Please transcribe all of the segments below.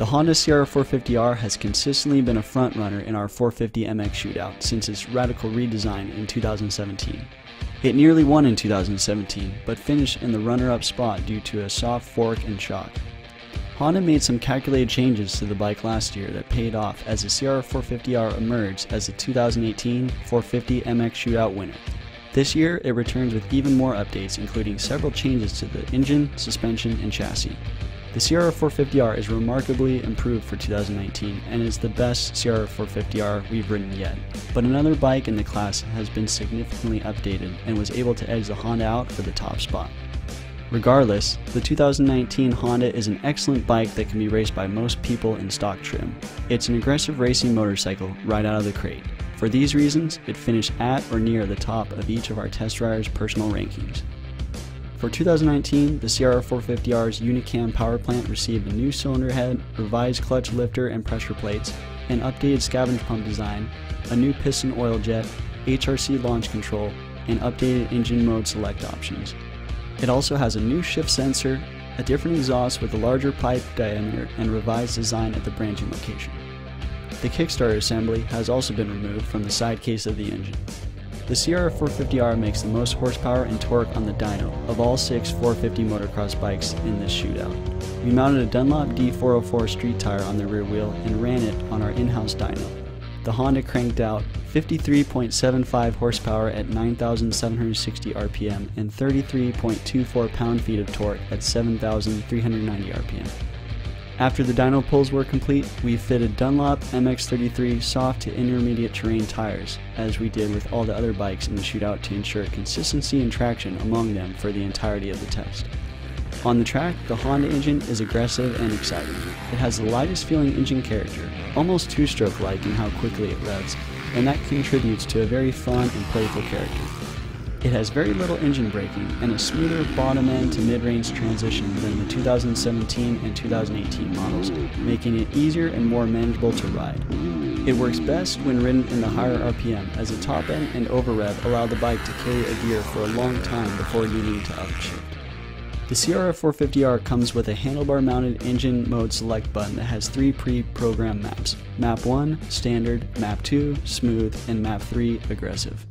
The Honda CRF450R has consistently been a frontrunner in our 450 MX Shootout since its radical redesign in 2017. It nearly won in 2017, but finished in the runner-up spot due to a soft fork and shock. Honda made some calculated changes to the bike last year that paid off as the CRF450R emerged as the 2018 450 MX Shootout winner. This year, it returns with even more updates, including several changes to the engine, suspension, and chassis. The CRF450R is remarkably improved for 2019 and is the best CRF450R we've ridden yet, but another bike in the class has been significantly updated and was able to edge the Honda out for the top spot. Regardless, the 2019 Honda is an excellent bike that can be raced by most people in stock trim. It's an aggressive racing motorcycle right out of the crate. For these reasons, it finished at or near the top of each of our test riders' personal rankings. For 2019, the CRF450R's Unicam power plant received a new cylinder head, revised clutch lifter and pressure plates, an updated scavenge pump design, a new piston oil jet, HRC launch control, and updated engine mode select options. It also has a new shift sensor, a different exhaust with a larger pipe diameter, and revised design at the branching location. The kickstarter assembly has also been removed from the side case of the engine. The CRF450R makes the most horsepower and torque on the dyno of all 6 450 motocross bikes in this shootout. We mounted a Dunlop D404 street tire on the rear wheel and ran it on our in-house dyno. The Honda cranked out 53.75 horsepower at 9,760 RPM and 33.24 pound-feet of torque at 7,390 RPM. After the dyno pulls were complete, we fitted Dunlop MX33 soft to intermediate terrain tires, as we did with all the other bikes in the shootout to ensure consistency and traction among them for the entirety of the test. On the track, the Honda engine is aggressive and exciting. It has the lightest feeling engine character, almost two-stroke-like in how quickly it revs, and that contributes to a very fun and playful character. It has very little engine braking and a smoother bottom end to mid-range transition than the 2017 and 2018 models, making it easier and more manageable to ride. It works best when ridden in the higher RPM, as the top end and over rev allow the bike to carry a gear for a long time before you need to upshift. The CRF450R comes with a handlebar mounted engine mode select button that has 3 pre-programmed maps: Map 1, Standard, Map 2, Smooth, and Map 3, Aggressive.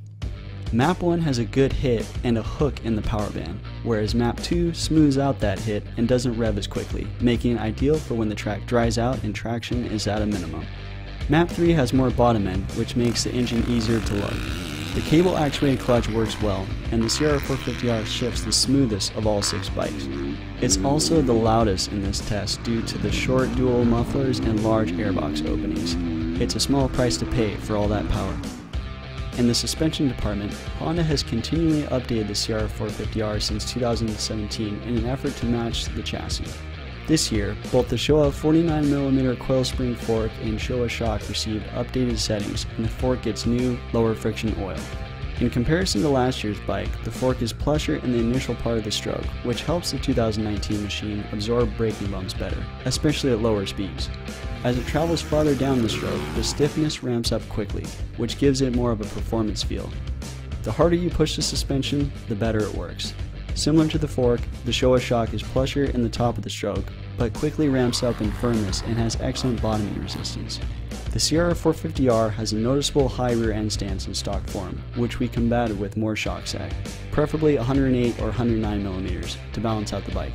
Map 1 has a good hit and a hook in the power band, whereas Map 2 smooths out that hit and doesn't rev as quickly, making it ideal for when the track dries out and traction is at a minimum. Map 3 has more bottom end, which makes the engine easier to lug. The cable actuated clutch works well, and the CRF450R shifts the smoothest of all 6 bikes. It's also the loudest in this test due to the short dual mufflers and large airbox openings. It's a small price to pay for all that power. In the suspension department, Honda has continually updated the CRF450R since 2017 in an effort to match the chassis. This year, both the Showa 49mm coil spring fork and Showa shock received updated settings, and the fork gets new, lower friction oil. In comparison to last year's bike, the fork is plusher in the initial part of the stroke, which helps the 2019 machine absorb braking bumps better, especially at lower speeds. As it travels farther down the stroke, the stiffness ramps up quickly, which gives it more of a performance feel. The harder you push the suspension, the better it works. Similar to the fork, the Showa shock is plusher in the top of the stroke, but quickly ramps up in firmness and has excellent bottoming resistance. The CRF450R has a noticeable high rear end stance in stock form, which we combated with more shock sag, preferably 108 or 109mm, to balance out the bike.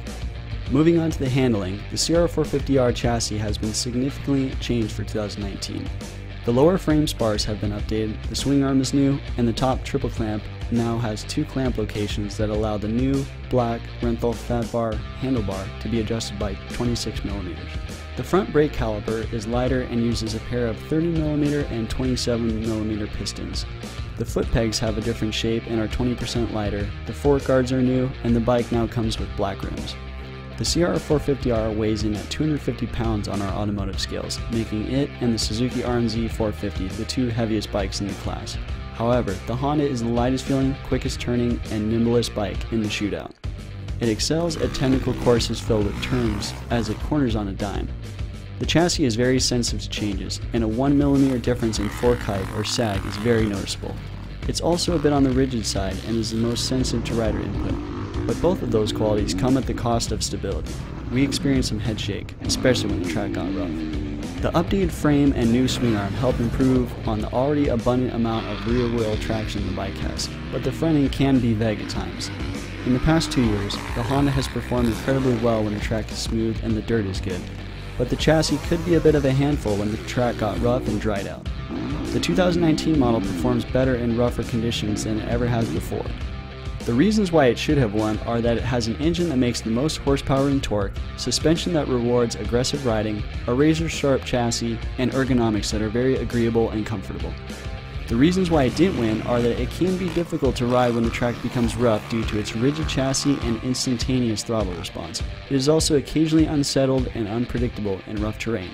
Moving on to the handling, the CRF450R chassis has been significantly changed for 2019. The lower frame spars have been updated, the swing arm is new, and the top triple clamp now has 2 clamp locations that allow the new black Renthal fat bar handlebar to be adjusted by 26mm. The front brake caliper is lighter and uses a pair of 30mm and 27mm pistons. The foot pegs have a different shape and are 20% lighter, the fork guards are new, and the bike now comes with black rims. The CRF450R weighs in at 250 pounds on our automotive scales, making it and the Suzuki RMZ 450 the 2 heaviest bikes in the class. However, the Honda is the lightest feeling, quickest turning, and nimblest bike in the shootout. It excels at technical courses filled with turns as it corners on a dime. The chassis is very sensitive to changes, and a 1mm difference in fork height or sag is very noticeable. It's also a bit on the rigid side and is the most sensitive to rider input. but both of those qualities come at the cost of stability. We experienced some head shake, especially when the track got rough. The updated frame and new swing arm help improve on the already abundant amount of rear wheel traction the bike has, but the front end can be vague at times. In the past 2 years, the Honda has performed incredibly well when the track is smooth and the dirt is good, but the chassis could be a bit of a handful when the track got rough and dried out. The 2019 model performs better in rougher conditions than it ever has before. The reasons why it should have won are that it has an engine that makes the most horsepower and torque, suspension that rewards aggressive riding, a razor-sharp chassis, and ergonomics that are very agreeable and comfortable. The reasons why it didn't win are that it can be difficult to ride when the track becomes rough due to its rigid chassis and instantaneous throttle response. It is also occasionally unsettled and unpredictable in rough terrain.